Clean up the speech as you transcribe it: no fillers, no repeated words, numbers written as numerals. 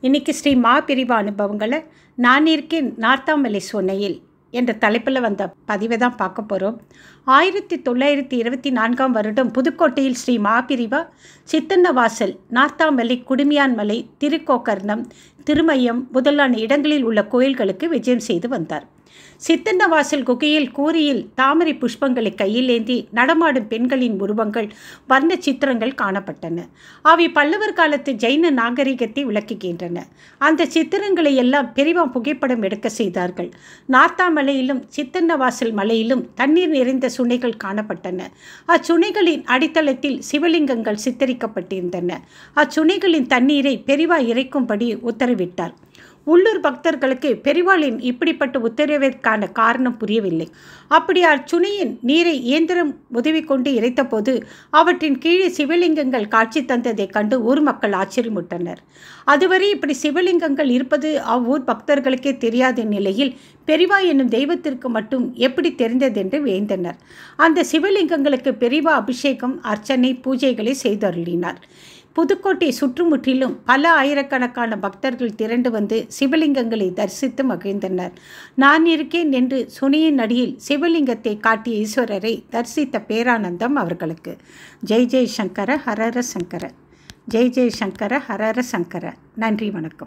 இன்றைக்கி ஸ்ரீ மாபிரிவா அனுபவங்களை நான் இருக்கேன் நார்த்தாமலை சொன்னையில் என்ற தலைப்பில் வந்த பதிவை தான் பார்க்க போகிறோம். 1924 வருடம் புதுக்கோட்டையில் ஸ்ரீ மாபிரிவா சித்தன்னவாசல், நார்த்தாமலை, குடுமியான்மலை, திருக்கோக்கர்ணம், திருமயம் முதலான இடங்களில் உள்ள கோயில்களுக்கு விஜயம் செய்து வந்தார். சித்தன்னவாசல் குகையில் கூரையில் தாமரை புஷ்பங்களை கையிலேந்தி நடமாடும் பெண்களின் உருவங்கள், வர்ண சித்திரங்கள் காணப்பட்டன. அவை பல்லவர் காலத்து ஜைன நாகரிகத்தை விளக்குகின்றன. அந்த சித்திரங்களை எல்லாம் பெரிவா புகைப்படம் எடுக்க செய்தார்கள். நார்த்தாமலையிலும் சித்தன்னவாசல் மலையிலும் தண்ணீர் நிறைந்த சுனைகள் காணப்பட்டன. அச்சுனைகளின் அடித்தளத்தில் சிவலிங்கங்கள் சித்தரிக்கப்பட்டிருந்தன. அச்சுனைகளின் தண்ணீரை பெரிவா இறைக்கும்படி உத்தரவிட்டார். உள்ளூர் பக்தர்களுக்கு பெரிவாளின் இப்படிப்பட்ட உத்தரவிற்கான காரணம் புரியவில்லை. அப்படி அச்சுனையின் நீரை இயந்திரம் உதவி கொண்டு இறைத்தபோது அவற்றின் கீழே சிவலிங்கங்கள் காட்சி தந்ததைக் கண்டு ஊர் மக்கள் ஆச்சரியமுட்டனர். அதுவரை இப்படி சிவலிங்கங்கள் இருப்பது அவ்வூர் பக்தர்களுக்கே தெரியாத நிலையில் பெரிவா என்னும் தெய்வத்திற்கு மட்டும் எப்படி தெரிந்ததென்று வியந்தனர். அந்த சிவலிங்கங்களுக்கு பெரிவா அபிஷேகம், அர்ச்சனை, பூஜைகளை செய்தருளினார். புதுக்கோட்டை சுற்றுமுற்றிலும் பல ஆயிரக்கணக்கான பக்தர்கள் திரண்டு வந்து சிவலிங்கங்களை தரிசித்து மகிழ்ந்தனர். நான் இருக்கேன் என்று சுனையின் அடியில் சிவலிங்கத்தை காட்டிய ஈஸ்வரரை தரிசித்த பேரானந்தம் அவர்களுக்கு. ஜெய் ஜெய் சங்கர ஹரர சங்கர, ஜெய் ஜெய் சங்கர ஹரர சங்கர. நன்றி, வணக்கம்.